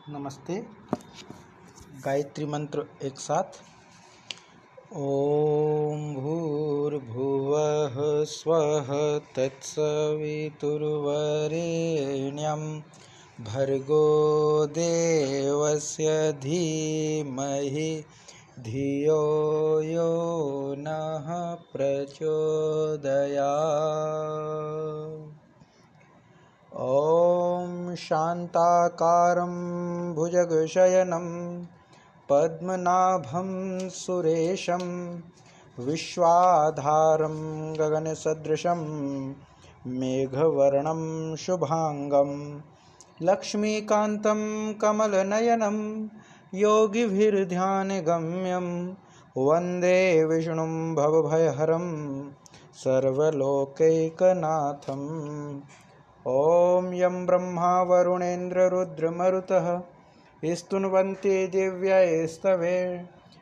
नमस्ते। गायत्री मंत्र एक साथ। ओम भूर्भुवः स्वः तत्सवितुर्वरेण्यं भर्गो देवस्य धीमहि धियो यो नः प्रचोदयात्। ॐ शान्ताकारं भुजगशयनं पद्मनाभं सुरेशं विश्वाधारं गगनसदृशं मेघवर्णं शुभांगं लक्ष्मीकान्तं कमलनयनं योगिभिर्ध्यानगम्यं वन्दे विष्णुं भवभयहरं सर्वलोकैकनाथम्। ॐ यं ब्रह्मा वरुणेन्द्र रुद्रमरुतः स्तुन्वन्ति दिव्यैस्तवे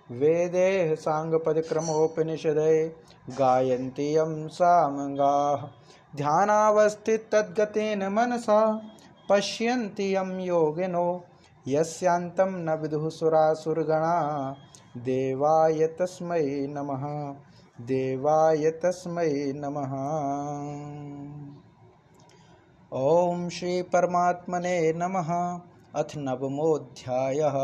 वेदैः साङ्गपदक्रमोपनिषदैः गायन्ति यं सामगाः ध्यानावस्थिततद्गतेन मनसा पश्यन्ति यं योगिनो यस्यान्तं न विदुः सुरासुरगणा देवाय तस्मै नमः। देवाय तस्मै नमः। ओम श्री परमात्मने नमः। अथ नवमोऽध्यायः।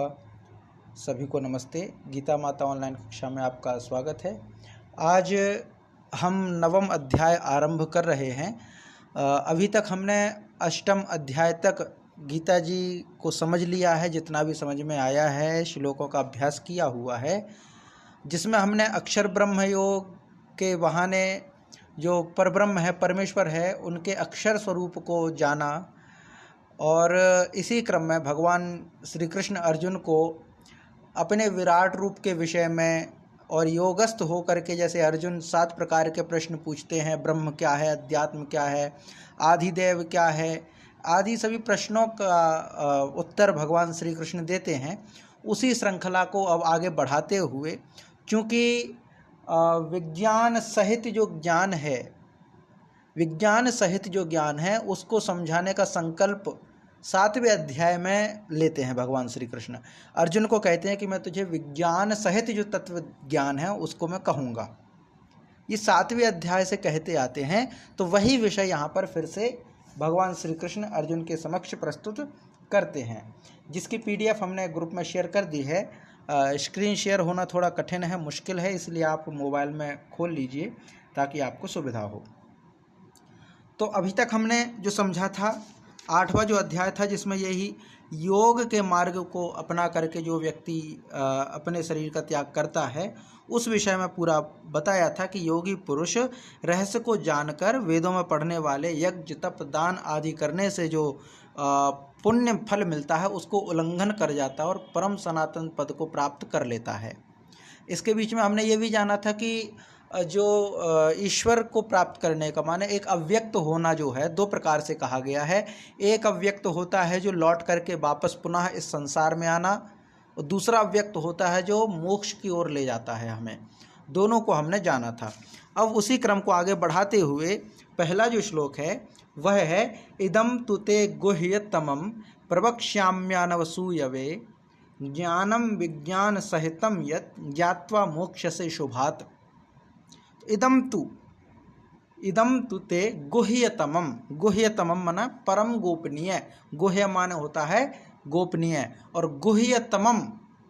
सभी को नमस्ते। गीता माता ऑनलाइन कक्षा में आपका स्वागत है। आज हम नवम अध्याय आरंभ कर रहे हैं। अभी तक हमने अष्टम अध्याय तक गीता जी को समझ लिया है, जितना भी समझ में आया है, श्लोकों का अभ्यास किया हुआ है, जिसमें हमने अक्षर ब्रह्म योग के बहाने जो परब्रह्म है, परमेश्वर है, उनके अक्षर स्वरूप को जाना। और इसी क्रम में भगवान श्री कृष्ण अर्जुन को अपने विराट रूप के विषय में और योगस्थ होकर के, जैसे अर्जुन 7 प्रकार के प्रश्न पूछते हैं, ब्रह्म क्या है, अध्यात्म क्या है, आदिदेव क्या है, आदि सभी प्रश्नों का उत्तर भगवान श्री कृष्ण देते हैं। उसी श्रृंखला को अब आगे बढ़ाते हुए, चूँकि विज्ञान सहित जो ज्ञान है उसको समझाने का संकल्प 7वें अध्याय में लेते हैं भगवान श्री कृष्ण। अर्जुन को कहते हैं कि मैं तुझे विज्ञान सहित जो तत्व ज्ञान है उसको मैं कहूँगा। ये 7वें अध्याय से कहते आते हैं। तो वही विषय यहाँ पर फिर से भगवान श्री कृष्ण अर्जुन के समक्ष प्रस्तुत करते हैं, जिसकी PDF हमने ग्रुप में शेयर कर दी है। स्क्रीन शेयर होना थोड़ा कठिन है, मुश्किल है, इसलिए आप मोबाइल में खोल लीजिए ताकि आपको सुविधा हो। तो अभी तक हमने जो समझा था, 8वां जो अध्याय था, जिसमें यही योग के मार्ग को अपना करके जो व्यक्ति अपने शरीर का त्याग करता है, उस विषय में पूरा बताया था कि योगी पुरुष रहस्य को जानकर वेदों में पढ़ने वाले यज्ञ तप दान आदि करने से जो पुण्य फल मिलता है उसको उल्लंघन कर जाता है और परम सनातन पद को प्राप्त कर लेता है। इसके बीच में हमने ये भी जाना था कि जो ईश्वर को प्राप्त करने का माने एक अव्यक्त होना जो है 2 प्रकार से कहा गया है। एक अव्यक्त होता है जो लौट करके वापस पुनः इस संसार में आना, और दूसरा अव्यक्त होता है जो मोक्ष की ओर ले जाता है हमें। दोनों को हमने जाना था। अब उसी क्रम को आगे बढ़ाते हुए पहला जो श्लोक है वह है इदं तुते गुह्यतमं प्रवक्ष्याम्यानवसूयवे ज्ञानम विज्ञान सहितम यत् ज्ञात्वा मोक्षसे शुभात्। इदं तु ते गुह्यतमम। गुह्यतमम माना परम गोपनीय। गुह्य माने होता है गोपनीय, और गुह्यतमम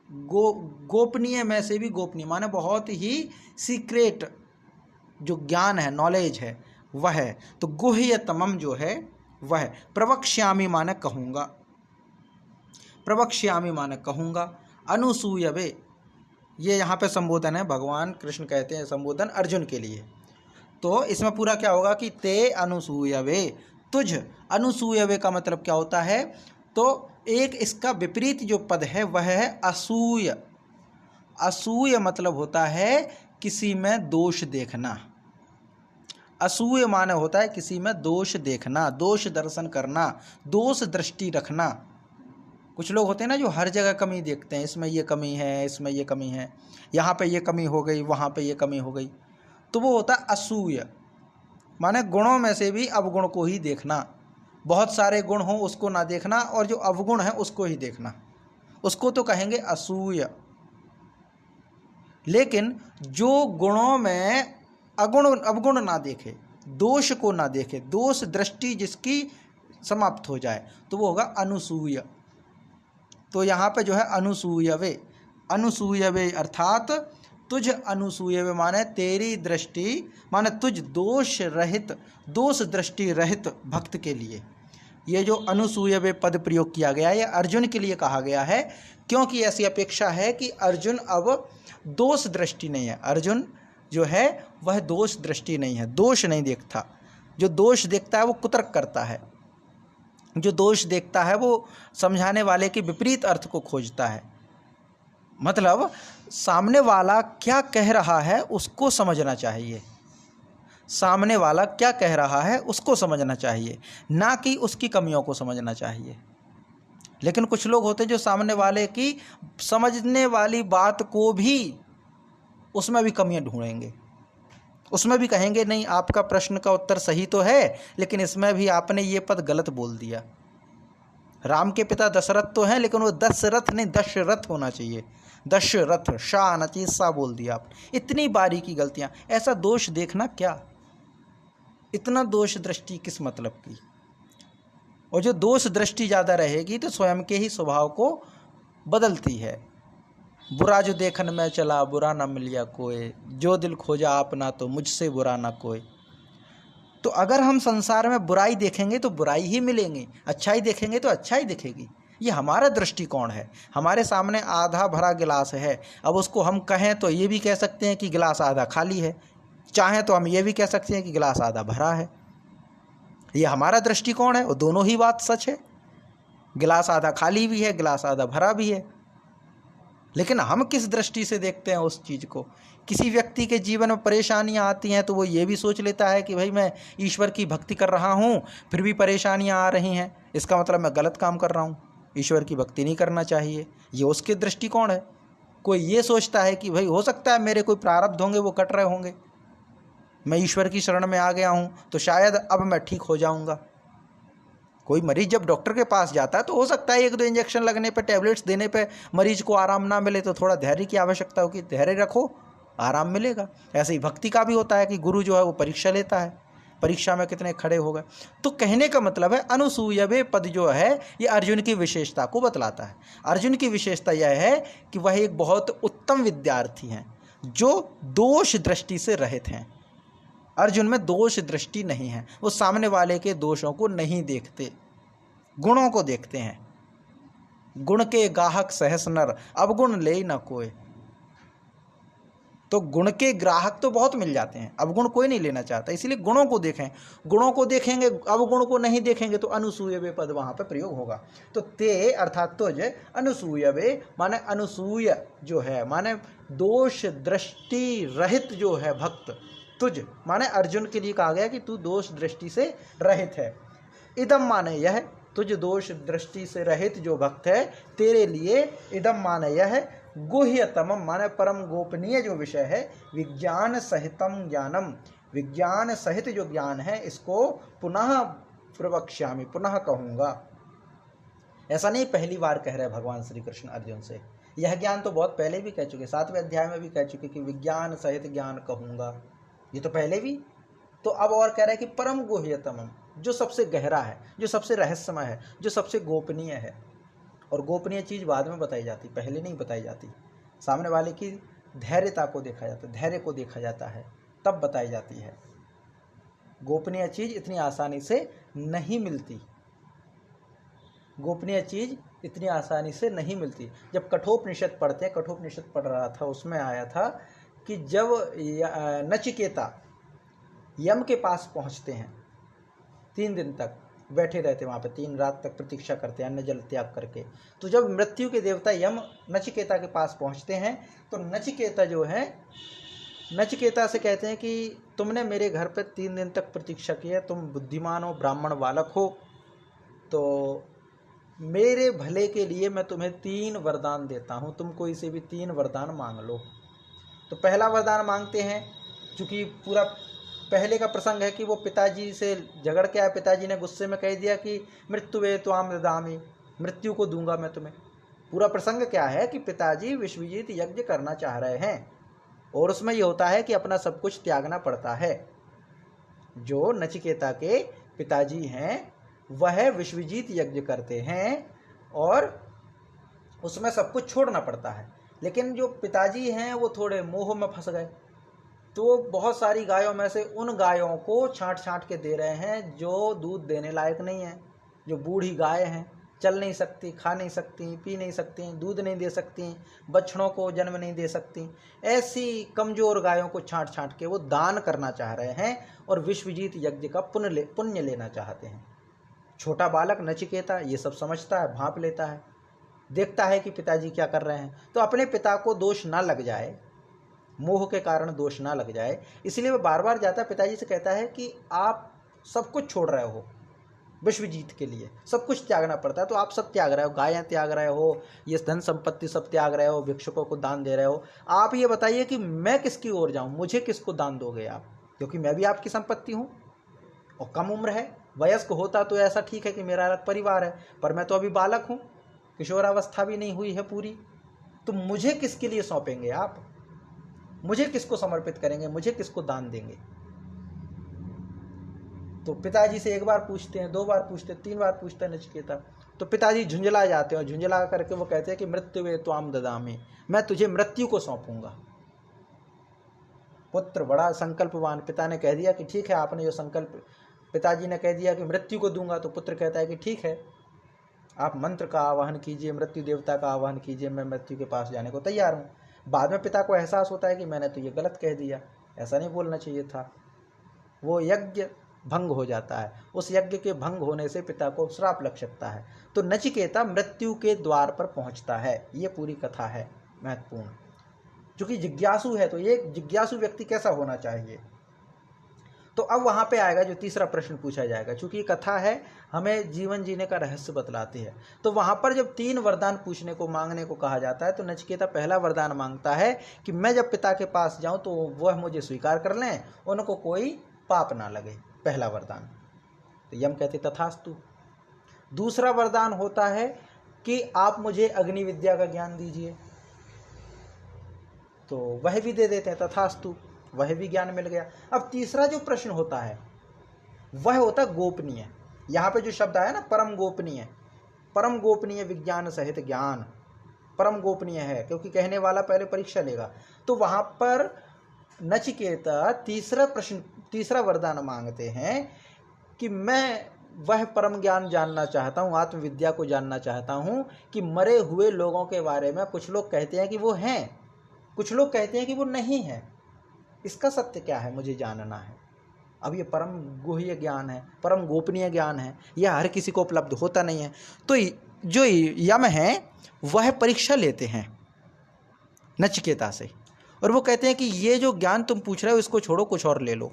गोपनीय में से भी गोपनीय माने बहुत ही सीक्रेट जो ज्ञान है, नॉलेज है, वह है। तो गुह्यतमम जो है वह प्रवक्ष्यामि माने कहूँगा। प्रवक्ष्यामि माने कहूँगा। अनुसूयवे, ये यहाँ पे संबोधन है, भगवान कृष्ण कहते हैं संबोधन अर्जुन के लिए। तो इसमें पूरा क्या होगा कि ते अनुसूयवे, तुझ। अनुसूयवे का मतलब क्या होता है? तो एक इसका विपरीत जो पद है वह है असूय। असूय मतलब होता है किसी में दोष देखना। असूय माने होता है किसी में दोष देखना, दोष दर्शन करना, दोष दृष्टि रखना। कुछ लोग होते हैं ना जो हर जगह कमी देखते हैं, इसमें ये कमी है, इसमें ये कमी है, यहाँ पे ये कमी हो गई, वहाँ पे ये कमी हो गई। तो वो होता है असूय, माने गुणों में से भी अवगुण को ही देखना, बहुत सारे गुण हो उसको ना देखना, और जो अवगुण है उसको ही देखना, उसको तो कहेंगे असूय। लेकिन जो गुणों में अवगुण ना देखे, दोष को ना देखे, दोष दृष्टि जिसकी समाप्त हो जाए, तो वो होगा अनुसूय। तो यहाँ पे जो है अनुसूयवे, अनुसूयवे अर्थात तुझ अनुसूयवे माने तेरी दृष्टि, माने तुझ दोष रहित, दोष दृष्टि रहित भक्त के लिए। ये जो अनुसूयवे पद प्रयोग किया गया है, ये अर्जुन के लिए कहा गया है, क्योंकि ऐसी अपेक्षा है कि अर्जुन अब दोष दृष्टि नहीं है। अर्जुन जो है वह दोष दृष्टि नहीं है, दोष नहीं देखता। जो दोष देखता है वो कुतर्क करता है, जो दोष देखता है वो समझाने वाले के विपरीत अर्थ को खोजता है। मतलब सामने वाला क्या कह रहा है उसको समझना चाहिए, सामने वाला क्या कह रहा है उसको समझना चाहिए, ना कि उसकी कमियों को समझना चाहिए। लेकिन कुछ लोग होते हैं जो सामने वाले की समझने वाली बात को भी, उसमें भी कमियां ढूंढेंगे, उसमें भी कहेंगे नहीं आपका प्रश्न का उत्तर सही तो है, लेकिन इसमें भी आपने ये पद गलत बोल दिया। राम के पिता दशरथ तो हैं, लेकिन वो दशरथ नहीं दशरथ होना चाहिए, दशरथ, शाह आना चाहिए, सा बोल दिया आपने। इतनी बारीकी गलतियां, ऐसा दोष देखना क्या, इतना दोष दृष्टि किस मतलब की। और जो दोष दृष्टि ज़्यादा रहेगी तो स्वयं के ही स्वभाव को बदलती है। बुरा जो देखन में चला बुरा ना मिलिया कोई, जो दिल खोजा आपना तो मुझसे बुरा ना कोई। तो अगर हम संसार में बुराई देखेंगे तो बुराई ही मिलेंगी, अच्छाई देखेंगे तो अच्छाई दिखेगी। ये हमारा दृष्टिकोण है। हमारे सामने आधा भरा गिलास है, अब उसको हम कहें तो ये भी कह सकते हैं कि गिलास आधा खाली है, चाहें तो हम ये भी कह सकते हैं कि गिलास आधा भरा है। ये हमारा दृष्टिकोण है, और दोनों ही बात सच है। गिलास आधा खाली भी है, गिलास आधा भरा भी है। लेकिन हम किस दृष्टि से देखते हैं उस चीज़ को। किसी व्यक्ति के जीवन में परेशानियां आती हैं तो वो ये भी सोच लेता है कि भाई मैं ईश्वर की भक्ति कर रहा हूँ, फिर भी परेशानियां आ रही हैं, इसका मतलब मैं गलत काम कर रहा हूँ, ईश्वर की भक्ति नहीं करना चाहिए। ये उसके दृष्टिकोण है। कोई ये सोचता है कि भाई हो सकता है मेरे कोई प्रारब्ध होंगे वो कट रहे होंगे, मैं ईश्वर की शरण में आ गया हूँ तो शायद अब मैं ठीक हो जाऊँगा। कोई मरीज जब डॉक्टर के पास जाता है तो हो सकता है 1-2 इंजेक्शन लगने पे, टैबलेट्स देने पे मरीज को आराम ना मिले, तो थोड़ा धैर्य की आवश्यकता होगी, धैर्य रखो आराम मिलेगा। ऐसे ही भक्ति का भी होता है कि गुरु जो है वो परीक्षा लेता है, परीक्षा में कितने खड़े हो गए। तो कहने का मतलब है अनुसूयवे पद जो है ये अर्जुन की विशेषता को बतलाता है। अर्जुन की विशेषता यह है कि वह एक बहुत उत्तम विद्यार्थी हैं जो दोष दृष्टि से रहित हैं। अर्जुन में दोष दृष्टि नहीं है, वो सामने वाले के दोषों को नहीं देखते, गुणों को देखते हैं। गुण के गाहक सहस नर, अवगुण ले न कोई। तो गुण के ग्राहक तो बहुत मिल जाते हैं, अवगुण कोई नहीं लेना चाहता, इसलिए गुणों को देखें। गुणों को देखेंगे, अवगुण को नहीं देखेंगे, तो अनुसूयवे पद वहां पर प्रयोग होगा। तो ते अर्थात तुझ, अनुसूयवे माने अनुसूय जो है, माने दोष दृष्टि रहित जो है भक्त। तुझ माने अर्जुन के लिए कहा गया कि तू दोष दृष्टि से रहित है। इदम माने यह, तुझ दोष दृष्टि से रहित जो भक्त है तेरे लिए, इदम माने यह, गुह्यतमम माने परम गोपनीय जो विषय है, विज्ञान सहितम ज्ञानम, विज्ञान सहित जो ज्ञान है इसको पुनः प्रवक्ष्यामि, पुनः कहूँगा। ऐसा नहीं पहली बार कह रहे भगवान श्री कृष्ण अर्जुन से, यह ज्ञान तो बहुत पहले भी कह चुके, 7वें अध्याय में भी कह चुके कि विज्ञान सहित ज्ञान कहूँगा, ये तो पहले भी। तो अब और कह रहे हैं कि परम गुह्यतमम, जो सबसे गहरा है, जो सबसे रहस्यमय है, जो सबसे गोपनीय है। और गोपनीय चीज़ बाद में बताई जाती, पहले नहीं बताई जाती। सामने वाले की धैर्यता को देखा जाता है, धैर्य को देखा जाता है, तब बताई जाती है। गोपनीय चीज़ इतनी आसानी से नहीं मिलती, गोपनीय चीज़ इतनी आसानी से नहीं मिलती। जब कठोपनिषद पढ़ते हैं, कठोपनिषद पढ़ रहा था, उसमें आया था कि जब नचिकेता यम के पास पहुंचते हैं, 3 दिन तक बैठे रहते वहाँ पे, 3 रात तक प्रतीक्षा करते हैं अन्न जल त्याग करके। तो जब मृत्यु के देवता यम नचिकेता के पास पहुँचते हैं तो नचिकेता जो है, नचिकेता से कहते हैं कि तुमने मेरे घर पे 3 दिन तक प्रतीक्षा की है, तुम बुद्धिमान हो, ब्राह्मण बालक हो, तो मेरे भले के लिए मैं तुम्हें 3 वरदान देता हूँ, तुम कोई से भी 3 वरदान मांग लो। तो पहला वरदान मांगते हैं, चूँकि पूरा पहले का प्रसंग है कि वो पिताजी से झगड़ के आए, पिताजी ने गुस्से में कह दिया कि मृत्यु वे त्वाम ददामि, मृत्यु को दूंगा मैं तुम्हें। पूरा प्रसंग क्या है कि पिताजी विश्वजीत यज्ञ करना चाह रहे हैं और उसमें ये होता है कि अपना सब कुछ त्यागना पड़ता है। जो नचिकेता के पिताजी हैं वह विश्वजीत यज्ञ करते हैं और उसमें सब कुछ छोड़ना पड़ता है। लेकिन जो पिताजी हैं वो थोड़े मोह में फंस गए, तो बहुत सारी गायों में से उन गायों को छांट छांट के दे रहे हैं जो दूध देने लायक नहीं है, जो बूढ़ी गाय हैं, चल नहीं सकती, खा नहीं सकती, पी नहीं सकती, दूध नहीं दे सकती, बछड़ों को जन्म नहीं दे सकती। ऐसी कमज़ोर गायों को छांट छांट के वो दान करना चाह रहे हैं और विश्वजीत यज्ञ का पुण्य लेना चाहते हैं। छोटा बालक नचिकेता ये सब समझता है, भांप लेता है, देखता है कि पिताजी क्या कर रहे हैं, तो अपने पिता को दोष ना लग जाए, मोह के कारण दोष ना लग जाए, इसलिए वो बार बार जाता है पिताजी से, कहता है कि आप सब कुछ छोड़ रहे हो, विश्वजीत के लिए सब कुछ त्यागना पड़ता है, तो आप सब त्याग रहे हो, गायें त्याग रहे हो, ये धन संपत्ति सब त्याग रहे हो, भिक्षुकों को दान दे रहे हो। आप ये बताइए कि मैं किसकी ओर जाऊं, मुझे किसको दान दोगे आप, क्योंकि मैं भी आपकी संपत्ति हूँ और कम उम्र है। वयस्क होता तो ऐसा ठीक है कि मेरा अलग परिवार है, पर मैं तो अभी बालक हूँ, किशोरावस्था भी नहीं हुई है पूरी, तो मुझे किसके लिए सौंपेंगे आप, मुझे किसको समर्पित करेंगे, मुझे किसको दान देंगे। तो पिताजी से एक बार पूछते हैं, दो बार पूछते हैं, तीन बार पूछते हैं नचिकेता, तो पिताजी झुंझला जाते हैं और झुंझला करके वो कहते हैं कि मृत्यु वे त्वाम ददामि, मैं तुझे मृत्यु को सौंपूंगा। पुत्र बड़ा संकल्पवान, पिता ने कह दिया कि ठीक है, आपने जो संकल्प, पिताजी ने कह दिया कि मृत्यु को दूंगा, तो पुत्र कहता है कि ठीक है, आप मंत्र का आवाहन कीजिए, मृत्यु देवता का आवाहन कीजिए, मैं मृत्यु के पास जाने को तैयार हूँ। बाद में पिता को एहसास होता है कि मैंने तो ये गलत कह दिया, ऐसा नहीं बोलना चाहिए था। वो यज्ञ भंग हो जाता है, उस यज्ञ के भंग होने से पिता को श्राप लग सकता है। तो नचिकेता मृत्यु के द्वार पर पहुंचता है। ये पूरी कथा है महत्वपूर्ण। चूंकि जिज्ञासु है, तो ये जिज्ञासु व्यक्ति कैसा होना चाहिए, तो अब वहां पे आएगा जो तीसरा प्रश्न पूछा जाएगा। चूंकि कथा है, हमें जीवन जीने का रहस्य बतलाती है, तो वहां पर जब 3 वरदान पूछने को, मांगने को कहा जाता है, तो नचिकेता पहला वरदान मांगता है कि मैं जब पिता के पास जाऊं तो वह मुझे स्वीकार कर लें, उनको कोई पाप ना लगे, पहला वरदान। तो यम कहते तथास्तु। दूसरा वरदान होता है कि आप मुझे अग्नि विद्या का ज्ञान दीजिए, तो वह भी दे देते हैं, तथास्तु, वह भी ज्ञान मिल गया। अब तीसरा जो प्रश्न होता है वह होता है गोपनीय। यहाँ पे जो शब्द आया ना, परम गोपनीय, परम गोपनीय विज्ञान सहित ज्ञान, परम गोपनीय है, क्योंकि कहने वाला पहले परीक्षा लेगा। तो वहां पर नचिकेता तीसरा वरदान मांगते हैं कि मैं वह परम ज्ञान जानना चाहता हूँ, आत्मविद्या को जानना चाहता हूँ कि मरे हुए लोगों के बारे में कुछ लोग कहते हैं कि वो हैं, कुछ लोग कहते हैं कि वो नहीं है, इसका सत्य क्या है, मुझे जानना है। अब ये परम गुह्य ज्ञान है, परम गोपनीय ज्ञान है, यह हर किसी को उपलब्ध होता नहीं है। तो जो यम है वह परीक्षा लेते हैं नचिकेता से, और वो कहते हैं कि ये जो ज्ञान तुम पूछ रहे हो इसको छोड़ो, कुछ और ले लो।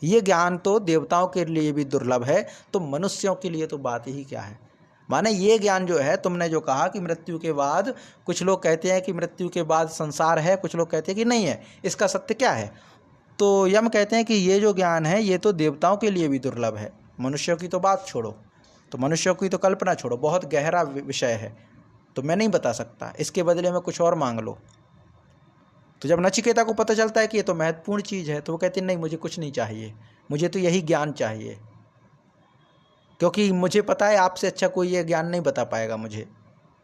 ये ज्ञान तो देवताओं के लिए भी दुर्लभ है, तो मनुष्यों के लिए तो बात ही क्या है। माने ये ज्ञान जो है, तुमने जो कहा कि मृत्यु के बाद, कुछ लोग कहते हैं कि मृत्यु के बाद संसार है, कुछ लोग कहते हैं कि नहीं है, इसका सत्य क्या है। तो यम कहते हैं कि ये जो ज्ञान है ये तो देवताओं के लिए भी दुर्लभ है, मनुष्यों की तो बात छोड़ो, तो मनुष्यों की तो कल्पना छोड़ो, बहुत गहरा विषय है, तो मैं नहीं बता सकता, इसके बदले में कुछ और मांग लो। तो जब नचिकेता को पता चलता है कि ये तो महत्वपूर्ण चीज़ है, तो वो कहते हैं नहीं, मुझे कुछ नहीं चाहिए, मुझे तो यही ज्ञान चाहिए, क्योंकि मुझे पता है आपसे अच्छा कोई ये ज्ञान नहीं बता पाएगा मुझे।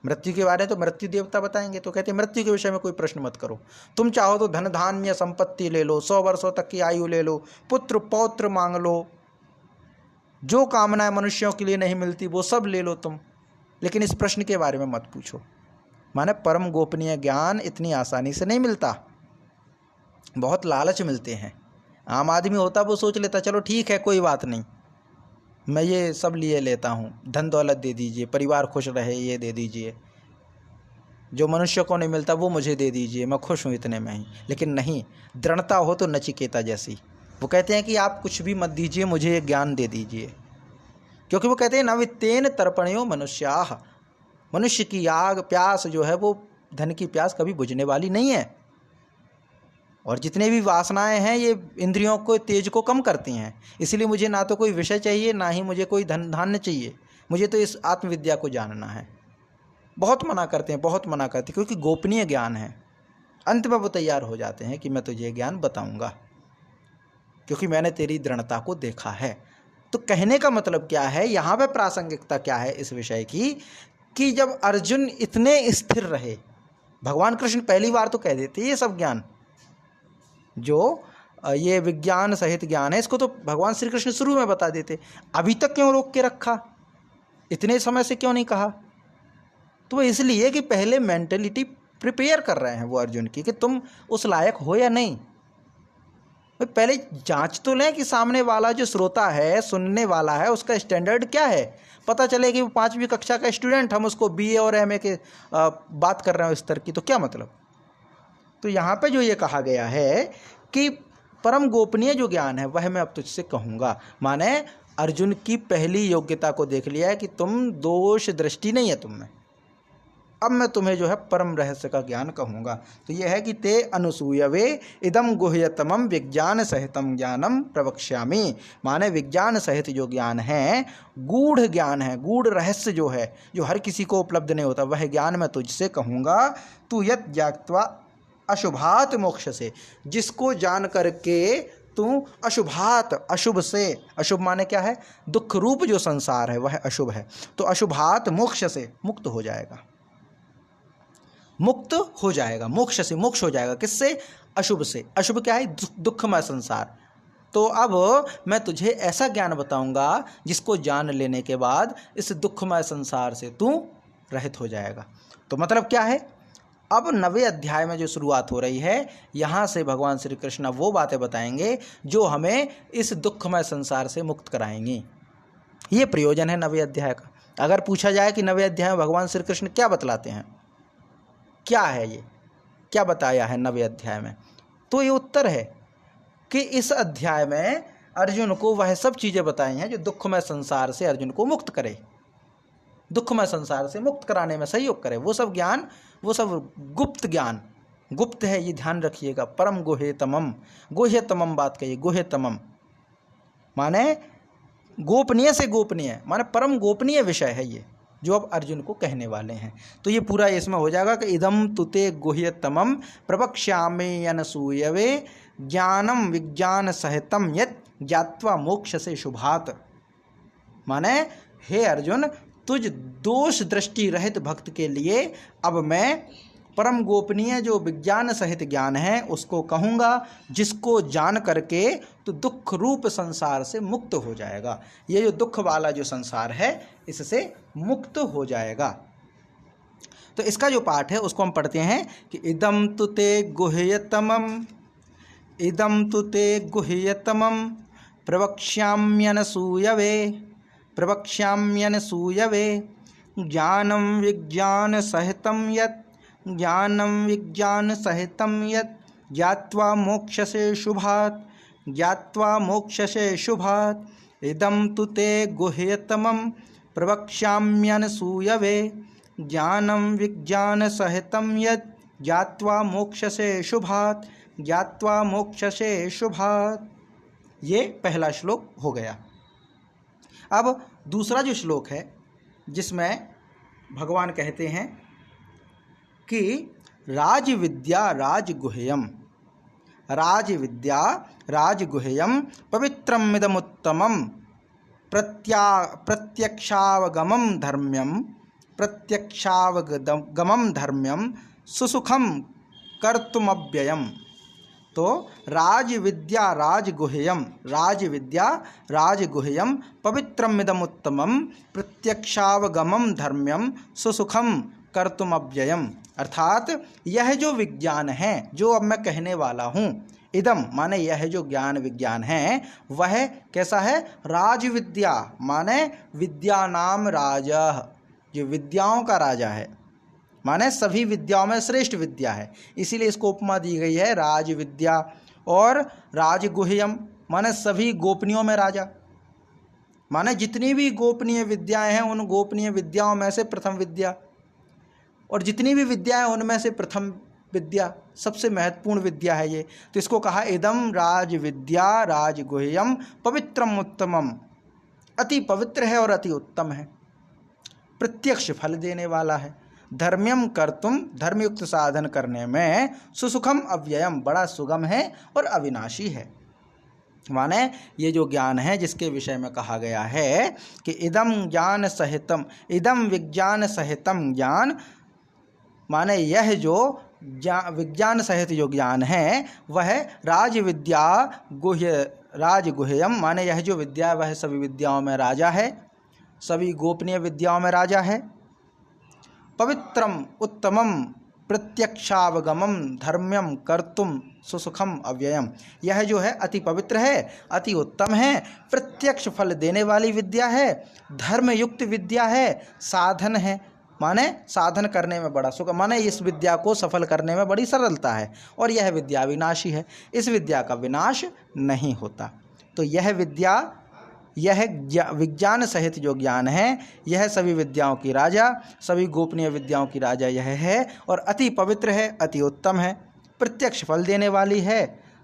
मृत्यु के बारे में तो मृत्यु देवता बताएंगे। तो कहते हैं मृत्यु के विषय में कोई प्रश्न मत करो, तुम चाहो तो धन धान्य संपत्ति ले लो, 100 वर्षों तक की आयु ले लो, पुत्र पौत्र मांग लो, जो कामनाएं मनुष्यों के लिए नहीं मिलती वो सब ले लो तुम, लेकिन इस प्रश्न के बारे में मत पूछो। माने परम गोपनीय ज्ञान इतनी आसानी से नहीं मिलता, बहुत लालच मिलते हैं। आम आदमी होता वो सोच लेता चलो ठीक है कोई बात नहीं, मैं ये सब लिए लेता हूँ, धन दौलत दे दीजिए, परिवार खुश रहे ये दे दीजिए, जो मनुष्य को नहीं मिलता वो मुझे दे दीजिए, मैं खुश हूँ इतने में ही। लेकिन नहीं, दृढ़ता हो तो नचिकेता जैसी, वो कहते हैं कि आप कुछ भी मत दीजिए, मुझे ये ज्ञान दे दीजिए, क्योंकि वो कहते हैं नवितेन तर्पणयो मनुष्याः, मनुष्य की आग प्यास जो है वो धन की प्यास कभी बुझने वाली नहीं है। और जितने भी वासनाएं हैं ये इंद्रियों को तेज को कम करती हैं। इसीलिए मुझे ना तो कोई विषय चाहिए, ना ही मुझे कोई धन धान्य चाहिए, मुझे तो इस आत्मविद्या को जानना है। बहुत मना करते हैं, बहुत मना करते हैं, क्योंकि गोपनीय ज्ञान है। अंत में वो तैयार हो जाते हैं कि मैं तुझे ज्ञान बताऊंगा, क्योंकि मैंने तेरी दृढ़ता को देखा है। तो कहने का मतलब क्या है, यहाँ पे प्रासंगिकता क्या है इस विषय की, कि जब अर्जुन इतने स्थिर रहे, भगवान कृष्ण पहली बार तो कह देते ये सब ज्ञान, जो ये विज्ञान सहित ज्ञान है, इसको तो भगवान श्री कृष्ण शुरू में बता देते, अभी तक क्यों रोक के रखा, इतने समय से क्यों नहीं कहा? तो इसलिए कि पहले मेंटलिटी प्रिपेयर कर रहे हैं वो अर्जुन की, कि तुम उस लायक हो या नहीं। पहले जांच तो लें कि सामने वाला जो श्रोता है, सुनने वाला है, उसका स्टैंडर्ड क्या है। पता चले कि वो 5वीं कक्षा का स्टूडेंट, हम उसको BA और MA के बात कर रहे हैं स्तर की, तो क्या मतलब। तो यहाँ पे जो ये कहा गया है कि परम गोपनीय जो ज्ञान है वह मैं अब तुझसे कहूँगा, माने अर्जुन की पहली योग्यता को देख लिया है कि तुम दोष दृष्टि नहीं है तुम में, अब मैं तुम्हें जो है परम रहस्य का ज्ञान कहूँगा। तो यह है कि ते अनुसूयवे इदम गुह्यतमम विज्ञान सहितम ज्ञानम प्रवक्ष्यामि, माने विज्ञान सहित जो ज्ञान है, गूढ़ ज्ञान है, गूढ़ रहस्य जो है, जो हर किसी को उपलब्ध नहीं होता, वह ज्ञान मैं तुझसे कहूँगा। तू यत ज्ञात्वा अशुभात मोक्ष से, जिसको जान करके तू अशुभात, अशुभ से, अशुभ माने क्या है, दुख रूप जो संसार है वह अशुभ है, तो अशुभात मोक्ष से मुक्त हो जाएगा, मुक्त हो जाएगा, मोक्ष से मोक्ष हो जाएगा। किससे? अशुभ से। अशुभ क्या है? दुखमय संसार। तो अब मैं तुझे ऐसा ज्ञान बताऊंगा जिसको जान लेने के बाद इस दुखमय संसार से तू रहित हो जाएगा। तो मतलब क्या है, अब 9वें अध्याय में जो शुरुआत हो रही है, यहाँ से भगवान श्री कृष्ण वो बातें बताएंगे जो हमें इस दुखमय संसार से मुक्त कराएंगी। ये प्रयोजन है 9वें अध्याय का। अगर पूछा जाए कि 9वें अध्याय में भगवान श्री कृष्ण क्या बतलाते हैं, क्या है ये, क्या बताया है 9वें अध्याय में, तो ये उत्तर है कि इस अध्याय में अर्जुन को वह सब चीज़ें बताई हैं जो दुखमय संसार से अर्जुन को मुक्त करे, दुखमय संसार से मुक्त कराने में सहयोग करे। वो सब ज्ञान, वो सब गुप्त ज्ञान, गुप्त है ये ध्यान रखिएगा। परम गुह्यतमम, गुह्यतमम बात कहिए, गुह्यतमम माने गोपनीय से गोपनीय, माने परम गोपनीय विषय है ये जो अब अर्जुन को कहने वाले हैं। तो ये पूरा इसमें हो जाएगा कि इदम तुते गुह्यतमम प्रवक्ष्यामि अनसूयवे ज्ञानम विज्ञान सहितम यत् ज्ञात्वा मोक्ष से शुभात, माने हे अर्जुन, तुझ दोष दृष्टि रहित भक्त के लिए अब मैं परम गोपनीय जो विज्ञान सहित ज्ञान है उसको कहूँगा, जिसको जान करके तो दुख रूप संसार से मुक्त हो जाएगा। ये जो दुख वाला जो संसार है इससे मुक्त हो जाएगा। तो इसका जो पाठ है उसको हम पढ़ते हैं कि इदम तुते गुह्यतमम, इदम तुते गुह्यतमम प्रवक्ष्याम्यनसूयवे, प्रवक्ष्याम्यनसूयवे ज्ञानम विज्ञान सहितम यत्, ज्ञानम विज्ञान सहितम यत् ज्ञात्वा मोक्षसे शुभात्, ज्ञात्वा मोक्षसे शुभात्। इदं तु ते गुह्यतमं प्रवक्ष्याम्यनसूयवे ज्ञानम विज्ञान सहितम यत् ज्ञात्वा मोक्षसे शुभात्, ज्ञात्वा मोक्षसे शुभात्। ये पहला श्लोक हो गया। अब दूसरा जो श्लोक है जिसमें भगवान कहते हैं कि राजविद्या राजगुह्यम, राजविद्या राजगुह्यम पवित्रमिदमुत्तमं प्रत्यक्षावगमं धर्म्यम, प्रत्यक्षावगमं धर्म्यम सुसुखम कर्तुमव्ययम। तो राजविद्या राजगुह्यम, राजविद्या राजगुह्यम पवित्रमिदमुत्तमं प्रत्यक्षावगमं धर्म्यम सुसुखम कर्तुमव्ययम। अर्थात यह जो विज्ञान है जो अब मैं कहने वाला हूँ, इदम माने यह जो ज्ञान विज्ञान है वह कैसा है, राजविद्या माने विद्या नाम राजा, जो विद्याओं का राजा है, माने सभी विद्याओं में श्रेष्ठ विद्या है, इसीलिए इसको उपमा दी गई है राजविद्या। और राजगुह्यम माने सभी गोपनीयों में राजा, माने जितनी भी गोपनीय विद्याएं हैं उन गोपनीय विद्याओं में से प्रथम विद्या, और जितनी भी विद्याएं उनमें से प्रथम विद्या, सबसे महत्वपूर्ण विद्या है ये। तो इसको कहा इदम राज विद्या राजगुह्यम पवित्रम उत्तमम, अति पवित्र है और अति उत्तम है, प्रत्यक्ष फल देने वाला है, धर्म्यम कर्तुम, धर्मयुक्त साधन करने में, सुसुखम अव्ययम, बड़ा सुगम है और अविनाशी है। माने ये जो ज्ञान है जिसके विषय में कहा गया है कि इदम ज्ञान सहितम, इदम विज्ञान सहितम ज्ञान, माने यह जो विज्ञान सहित जो ज्ञान है वह राज विद्या गुह्य, राजगुह्यम, माने यह जो विद्या वह सभी विद्याओं में राजा है, सभी गोपनीय विद्याओं में राजा है, पवित्रम उत्तमम प्रत्यक्षावगमम धर्म्यम कर्तुम सुसुखम अव्ययम, यह जो है अति पवित्र है, अति उत्तम है, प्रत्यक्ष फल देने वाली विद्या है, धर्मयुक्त विद्या है, साधन है, माने साधन करने में बड़ा सुख, माने इस विद्या को सफल करने में बड़ी सरलता है, और यह विद्या विनाशी है, इस विद्या का विनाश नहीं होता। तो यह विद्या, यह विज्ञान सहित जो ज्ञान है यह सभी विद्याओं की राजा, सभी गोपनीय विद्याओं की राजा यह है, और अति पवित्र है, अति उत्तम है, प्रत्यक्ष फल देने वाली है,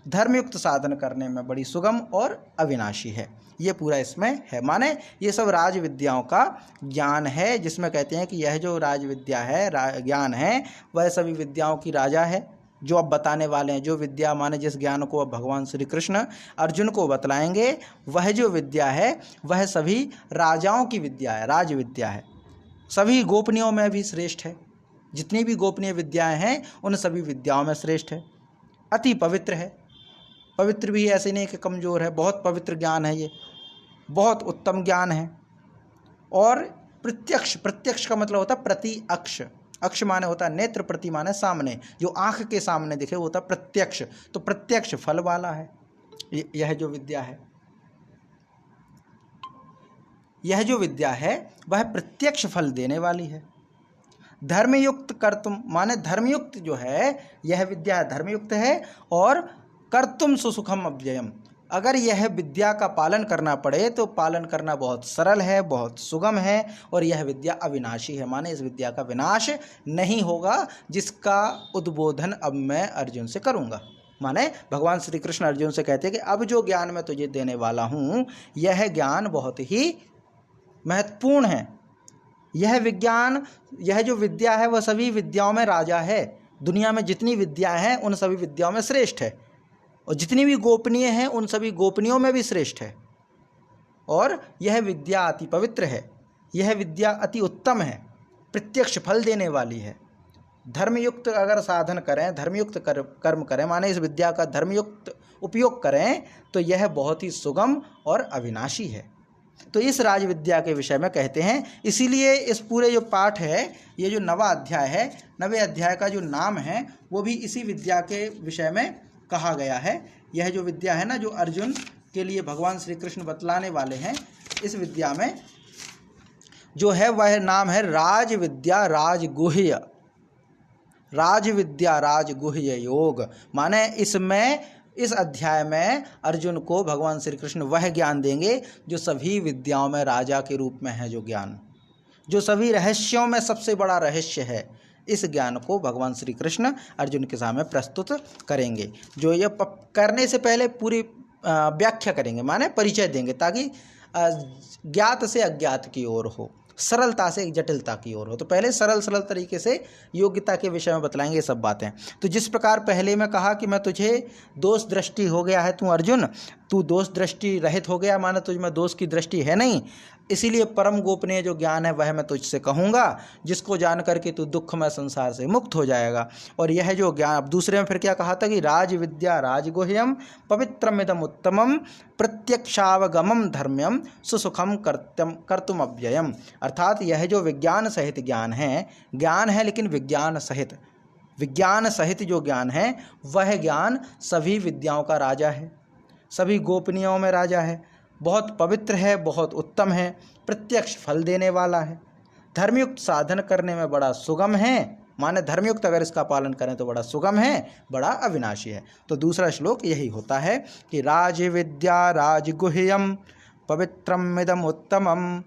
धर्मयुक्त साधन करने में बड़ी सुगम और अविनाशी है। ये पूरा इसमें है, माने ये सब राज विद्याओं का ज्ञान है, जिसमें कहते हैं कि यह जो राज विद्या है, ज्ञान है, वह सभी विद्याओं की राजा है, जो अब बताने वाले हैं। जो विद्या, माने जिस ज्ञान को अब भगवान श्री कृष्ण अर्जुन को बतलाएंगे, वह जो विद्या है वह सभी राजाओं की विद्या है, राज विद्या है, सभी गोपनीयों में भी श्रेष्ठ है, जितनी भी गोपनीय विद्याएं हैं उन सभी विद्याओं में श्रेष्ठ है, अति पवित्र है, पवित्र भी ऐसे नहीं कि कमज़ोर है, बहुत पवित्र ज्ञान है ये, बहुत उत्तम ज्ञान है, और प्रत्यक्ष, प्रत्यक्ष का मतलब होता है प्रति अक्ष, अक्ष माने होता है नेत्र, प्रति माने सामने, जो आँख के सामने दिखे वो होता प्रत्यक्ष, तो प्रत्यक्ष फल वाला है यह जो विद्या है, यह जो विद्या है वह प्रत्यक्ष फल देने वाली है, धर्मयुक्त कर्तुम, माने धर्मयुक्त जो है यह विद्या धर्मयुक्त है, और कर्तुम सुसुखम अव्ययम, अगर यह विद्या का पालन करना पड़े तो पालन करना बहुत सरल है, बहुत सुगम है, और यह विद्या अविनाशी है, माने इस विद्या का विनाश नहीं होगा, जिसका उद्बोधन अब मैं अर्जुन से करूँगा। माने भगवान श्री कृष्ण अर्जुन से कहते हैं कि अब जो ज्ञान मैं तुझे देने वाला हूँ यह ज्ञान बहुत ही महत्वपूर्ण है, यह विज्ञान, यह जो विद्या है वह सभी विद्याओं में राजा है, दुनिया में जितनी विद्याएं हैं उन सभी विद्याओं में श्रेष्ठ है, और जितनी भी गोपनीय हैं उन सभी गोपनीयों में भी श्रेष्ठ है, और यह विद्या अति पवित्र है, यह विद्या अति उत्तम है, प्रत्यक्ष फल देने वाली है, धर्मयुक्त अगर साधन करें, धर्मयुक्त कर्म करें, माने इस विद्या का धर्मयुक्त उपयोग करें तो यह बहुत ही सुगम और अविनाशी है। तो इस राज विद्या के विषय में कहते हैं, इसीलिए इस पूरे जो पाठ है, ये जो 9वां अध्याय है, 9वें अध्याय का जो नाम है वो भी इसी विद्या के विषय में कहा गया है। यह जो विद्या है ना, जो अर्जुन के लिए भगवान श्री कृष्ण बतलाने वाले हैं, इस विद्या में जो है वह नाम है राज विद्या राजगुह्य, राज विद्या राजगुह्य योग, माने इसमें, इस अध्याय में अर्जुन को भगवान श्री कृष्ण वह ज्ञान देंगे जो सभी विद्याओं में राजा के रूप में है, जो ज्ञान, जो सभी रहस्यों में सबसे बड़ा रहस्य है, इस ज्ञान को भगवान श्री कृष्ण अर्जुन के सामने प्रस्तुत करेंगे। जो ये करने से पहले पूरी व्याख्या करेंगे, माने परिचय देंगे, ताकि ज्ञात से अज्ञात की ओर हो, सरलता से जटिलता की ओर हो। तो पहले सरल तरीके से योग्यता के विषय में बतलाएंगे ये सब बातें। तो जिस प्रकार पहले मैं कहा कि मैं तुझे दोष दृष्टि हो गया है, तू अर्जुन, तू दोष दृष्टि रहित हो गया, माने तुझ में दोष की दृष्टि है नहीं, इसीलिए परम गोपनीय जो ज्ञान है वह मैं तुझसे कहूँगा, जिसको जान करके तू दुखमय संसार से मुक्त हो जाएगा। और यह जो ज्ञान, अब दूसरे में फिर क्या कहा था कि राज विद्या राजगुह्यम पवित्रमिदम उत्तमम प्रत्यक्षावगमम धर्म्यम सुसुखम कर्तुम अव्ययम, अर्थात यह जो विज्ञान सहित ज्ञान है लेकिन विज्ञान सहित जो ज्ञान है वह ज्ञान सभी विद्याओं का राजा है, सभी गोपनीयों में राजा है, बहुत पवित्र है, बहुत उत्तम है, प्रत्यक्ष फल देने वाला है, धर्मयुक्त साधन करने में बड़ा सुगम है, माने धर्मयुक्त अगर इसका पालन करें तो बड़ा सुगम है, बड़ा अविनाशी है। तो दूसरा श्लोक यही होता है कि राज विद्या राजगुह्यम पवित्रमिदम उत्तमम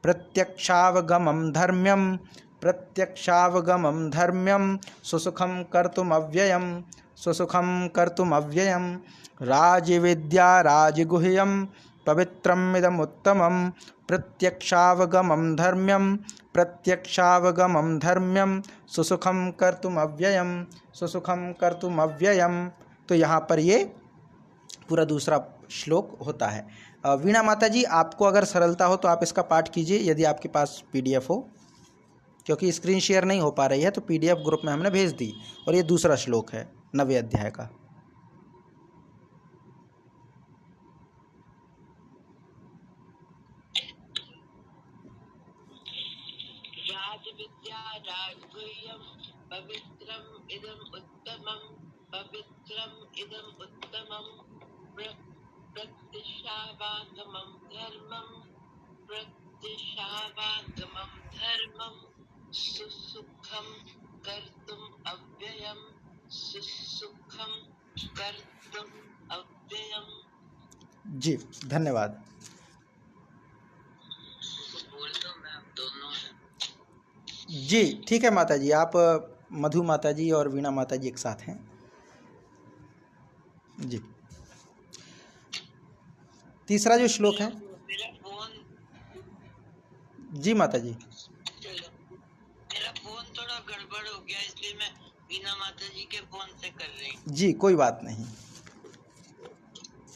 प्रत्यक्षावगमम धर्म्यम प्रत्यक्षावगमं धर्म्यं सुसुखं कर्तुमव्ययं सुसुखं कर्तुमव्ययं राजविद्या राजगुह्यं पवित्रमिदमुत्तमं प्रत्यक्षावगमं धर्म्यं सुसुखं कर्तुमव्ययं। तो यहाँ पर ये पूरा दूसरा श्लोक होता है। वीणा माता जी, आपको अगर सरलता हो तो आप इसका पाठ कीजिए, यदि आपके पास PDF हो, क्योंकि स्क्रीन शेयर नहीं हो पा रही है तो PDF ग्रुप में हमने भेज दी। और ये दूसरा श्लोक है 9वें अध्याय का। राजविद्या राजगुह्यं पवित्रम इदम उत्तमं प्रत्यक्षावागमं धर्मं सुसुखं कर्तुम अव्ययम्। जी धन्यवाद। बोल दो, मैं दोनों हैं। जी ठीक है माता जी, आप मधु माता जी और वीणा माता जी एक साथ हैं। जी तीसरा जो श्लोक है। मेरा फोन, जी माता जी, मेरा फोन थोड़ा गड़बड़ हो गया, इसलिए मैं वीणा माता जी के फोन से कर रही हूँ। जी कोई बात नहीं,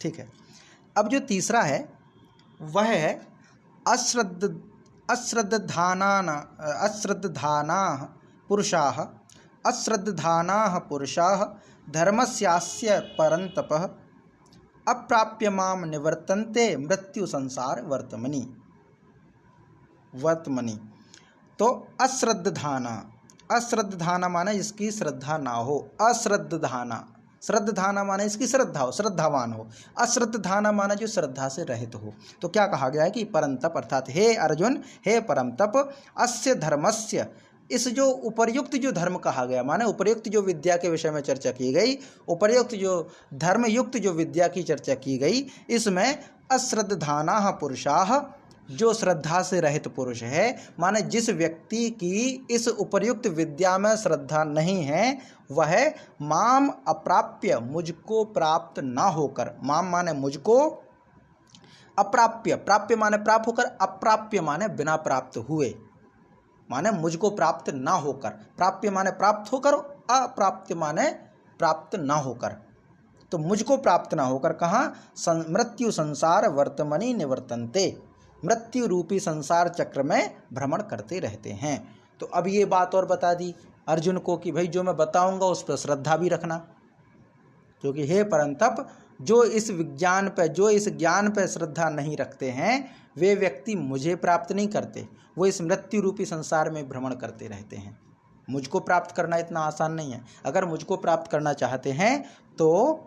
ठीक है। अब जो तीसरा है वह है अश्रद्धानाः पुरुषाः धर्मस्यास्य परन्तपः अप्राप्य माम निवर्तन्ते मृत्यु संसार वर्तमनि। तो अश्रद्धाना माने जिसकी श्रद्धा ना हो, श्रद्धाना माने इसकी श्रद्धा हो, श्रद्धावान हो। अश्रद्धाना माने जो श्रद्धा से रहित हो। तो क्या कहा गया है कि परंतप अर्थात हे अर्जुन, हे परमतप, अस्य धर्मस्य, इस जो उपर्युक्त जो धर्म कहा गया, माने उपर्युक्त जो विद्या के विषय में चर्चा की गई, उपर्युक्त जो धर्मयुक्त जो विद्या की चर्चा की गई, इसमें अश्रद्धानाः पुरुषाः, जो श्रद्धा से रहित पुरुष है, माने जिस व्यक्ति की इस उपर्युक्त विद्या में श्रद्धा नहीं है, वह माम अप्राप्य, मुझको प्राप्त ना होकर, माम माने मुझको, अप्राप्य, प्राप्य माने प्राप्त होकर, अप्राप्य माने बिना प्राप्त हुए, माने मुझको प्राप्त ना होकर, प्राप्य माने प्राप्त होकर, अप्राप्य माने प्राप्त ना होकर। तो मुझको प्राप्त ना होकर कहाँ, मृत्यु संसार वर्तमनि निवर्तन्ते, मृत्यु रूपी संसार चक्र में भ्रमण करते रहते हैं। तो अब ये बात और बता दी अर्जुन को कि भाई जो मैं बताऊंगा उस पर श्रद्धा भी रखना, क्योंकि हे परंतप, जो इस विज्ञान पर, जो इस ज्ञान पर श्रद्धा नहीं रखते हैं, वे व्यक्ति मुझे प्राप्त नहीं करते, वो इस मृत्यु रूपी संसार में भ्रमण करते रहते हैं। मुझको प्राप्त करना इतना आसान नहीं है। अगर मुझको प्राप्त करना चाहते हैं तो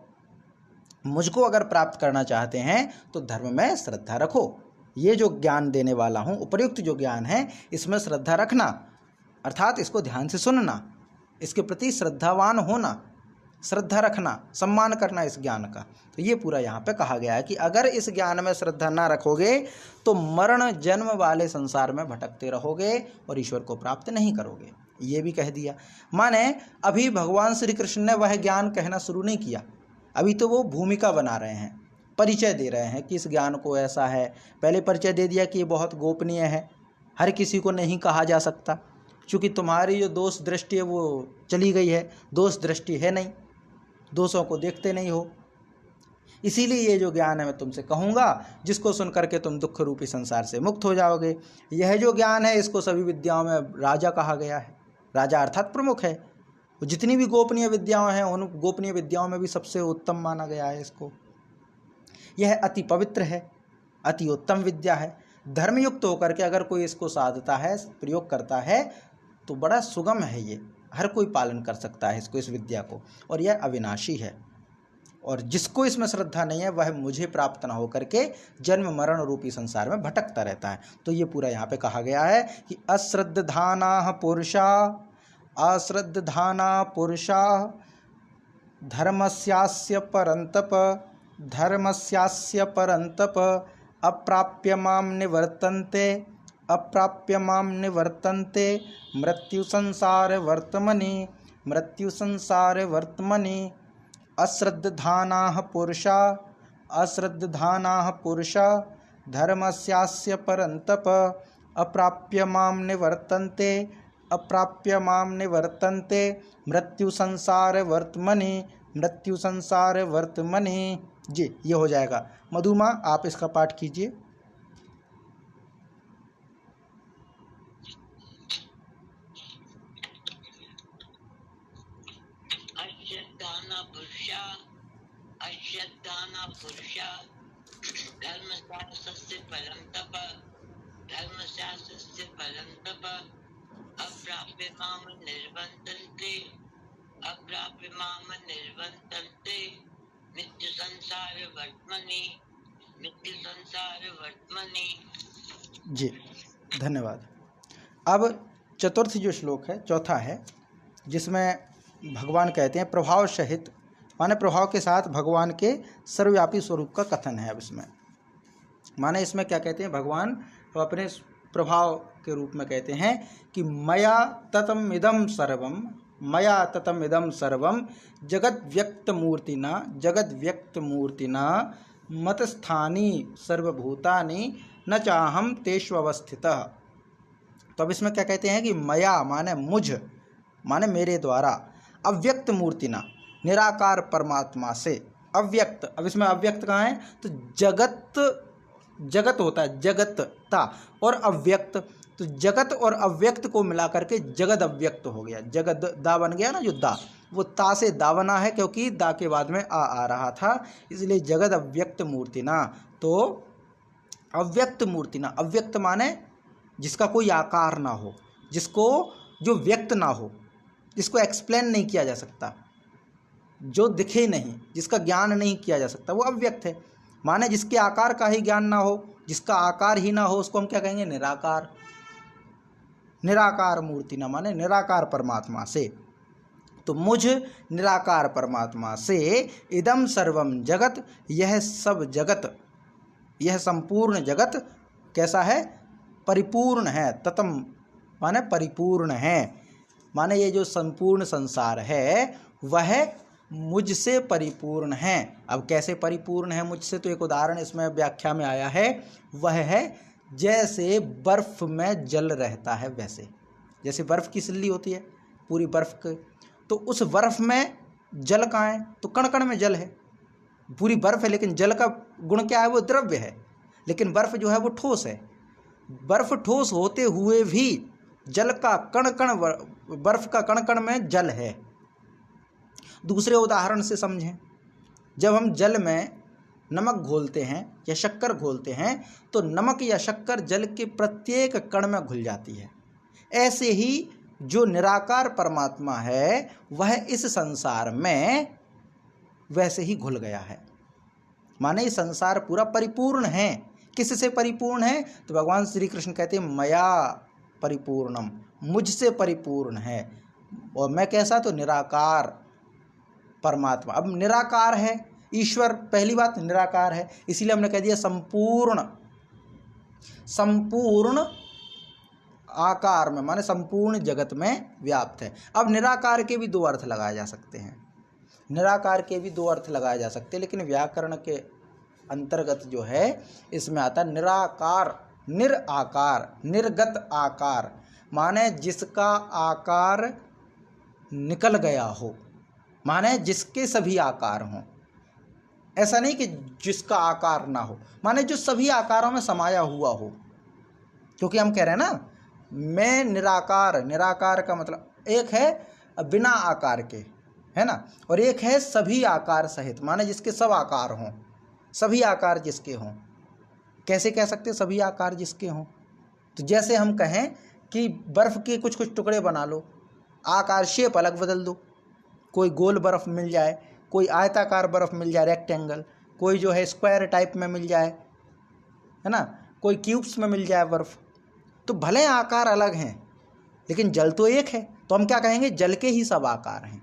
मुझको अगर प्राप्त करना चाहते हैं तो धर्म में श्रद्धा रखो। ये जो ज्ञान देने वाला हूँ, उपर्युक्त जो ज्ञान है, इसमें श्रद्धा रखना, अर्थात इसको ध्यान से सुनना, इसके प्रति श्रद्धावान होना, श्रद्धा रखना, सम्मान करना इस ज्ञान का। तो ये पूरा यहाँ पे कहा गया है कि अगर इस ज्ञान में श्रद्धा ना रखोगे तो मरण जन्म वाले संसार में भटकते रहोगे और ईश्वर को प्राप्त नहीं करोगे। ये भी कह दिया। माने अभी भगवान श्री कृष्ण ने वह ज्ञान कहना शुरू नहीं किया, अभी तो वो भूमिका बना रहे हैं, परिचय दे रहे हैं कि इस ज्ञान को ऐसा है। पहले परिचय दे दिया कि ये बहुत गोपनीय है, हर किसी को नहीं कहा जा सकता, क्योंकि तुम्हारी जो दोष दृष्टि है वो चली गई है, दोष दृष्टि है नहीं, दोषों को देखते नहीं हो। इसीलिए ये जो ज्ञान है मैं तुमसे कहूँगा, जिसको सुन करके तुम दुख रूपी संसार से मुक्त हो जाओगे। यह जो ज्ञान है इसको सभी विद्याओं में राजा कहा गया है। राजा अर्थात प्रमुख है। जितनी भी गोपनीय विद्याएं हैं उन गोपनीय विद्याओं में भी सबसे उत्तम माना गया है इसको। यह अति पवित्र है, अति उत्तम विद्या है। धर्मयुक्त होकर के अगर कोई इसको साधता है, प्रयोग करता है, तो बड़ा सुगम है। ये हर कोई पालन कर सकता है इसको, इस विद्या को, और यह अविनाशी है। और जिसको इसमें श्रद्धा नहीं है वह मुझे प्राप्त न होकर के जन्म मरण रूपी संसार में भटकता रहता है। तो ये पूरा यहाँ पे कहा गया है कि अश्रद्धानाः पुरुषा धर्मस्यास्य परन्तप अप्राप्य माम निवर्तन्ते अप्राप्य मां निवर्तन्ते मृत्यु संसार वर्तमनि अश्रद्धानाः पुरुषा धर्मस्यास्य परन्तप अप्राप्य मां निवर्तन्ते मृत्यु संसार वर्तमनि। जी, ये हो जाएगा। मधुमा, आप इसका पाठ कीजिए। अश्रद्धाना पुरुषा धर्मशास्त्रस्य फलं तप अप्राप्य माम निर्वर्तन्ते मृत्यु संसार वर्तमनि। जी, धन्यवाद। अब चतुर्थ जो श्लोक है, चौथा है, जिसमें भगवान कहते हैं प्रभाव सहित, माने प्रभाव के साथ भगवान के सर्वव्यापी स्वरूप का कथन है। अब इसमें माने इसमें क्या कहते हैं, भगवान अपने प्रभाव के रूप में कहते हैं कि मया ततम इदम सर्वम जगद व्यक्त मूर्तिना मतस्थानी सर्वभूतानि न चाहम तेष्वस्थितः। तो अब इसमें क्या कहते हैं कि मया माने मुझ, माने मेरे द्वारा, अव्यक्त मूर्तिना निराकार परमात्मा से, अव्यक्त, अब इसमें अव्यक्त कहाँ है, तो जगत होता है, जगतता और अव्यक्त, तो जगत और अव्यक्त को मिला करके जगद अव्यक्त हो गया। जगद दा बन गया ना, जो दा, वो ता से दा बना है क्योंकि दा के बाद में आ रहा था, इसलिए जगद अव्यक्त मूर्तिना। तो अव्यक्त मूर्तिना, अव्यक्त माने जिसका कोई आकार ना हो, जो व्यक्त ना हो, जिसको एक्सप्लेन नहीं किया जा सकता, जो दिखे नहीं, जिसका ज्ञान नहीं किया जा सकता, वो अव्यक्त है। माने जिसके आकार का ही ज्ञान ना हो, जिसका आकार ही ना हो, उसको हम क्या कहेंगे, निराकार। निराकार मूर्ति ना माने निराकार परमात्मा से। तो मुझ निराकार परमात्मा से इदम सर्वम जगत, यह सब जगत, यह संपूर्ण जगत कैसा है, परिपूर्ण है। ततम माने परिपूर्ण है, माने ये जो संपूर्ण संसार है वह मुझसे परिपूर्ण है। अब कैसे परिपूर्ण है मुझसे, तो एक उदाहरण इसमें व्याख्या में आया है, वह है जैसे बर्फ में जल रहता है, वैसे जैसे बर्फ की सिल्ली होती है पूरी बर्फ के, तो उस बर्फ में जल कहाँ है, तो कण कण में जल है। पूरी बर्फ है लेकिन जल का गुण क्या है, वो द्रव्य है, लेकिन बर्फ जो है वो ठोस है। बर्फ ठोस होते हुए भी जल का कण कण, बर्फ का कण कण में जल है। दूसरे उदाहरण से समझें, जब हम जल में नमक घोलते हैं या शक्कर घोलते हैं तो नमक या शक्कर जल के प्रत्येक कण में घुल जाती है। ऐसे ही जो निराकार परमात्मा है वह इस संसार में वैसे ही घुल गया है। माने ये संसार पूरा परिपूर्ण है। किससे परिपूर्ण है, तो भगवान श्री कृष्ण कहते हैं मया परिपूर्णम, मुझसे परिपूर्ण है। और मैं कैसा, तो निराकार परमात्मा। अब निराकार है ईश्वर, पहली बात निराकार है, इसीलिए हमने कह दिया संपूर्ण आकार में, माने संपूर्ण जगत में व्याप्त है। अब निराकार के भी दो अर्थ लगाए जा सकते हैं, निराकार के भी दो अर्थ लगाए जा सकते हैं, लेकिन व्याकरण के अंतर्गत जो है इसमें आता निराकार, निराकार, निर्गत आकार, माने जिसका आकार निकल गया हो, माने जिसके सभी आकार हों। ऐसा नहीं कि जिसका आकार ना हो, माने जो सभी आकारों में समाया हुआ हो। क्योंकि हम कह रहे हैं ना, मैं निराकार, निराकार का मतलब एक है बिना आकार के, है ना, और एक है सभी आकार सहित, माने जिसके सब आकार हों, सभी आकार जिसके हों। कैसे कह सकते सभी आकार जिसके हों, तो जैसे हम कहें कि बर्फ़ के कुछ कुछ टुकड़े बना लो, आकार शेप अलग बदल दो, कोई गोल बर्फ़ मिल जाए, कोई आयताकार बर्फ़ मिल जाए रेक्टेंगल, कोई जो है स्क्वायर टाइप में मिल जाए, है ना, कोई क्यूब्स में मिल जाए बर्फ़, तो भले आकार अलग हैं लेकिन जल तो एक है। तो हम क्या कहेंगे, जल के ही सब आकार हैं,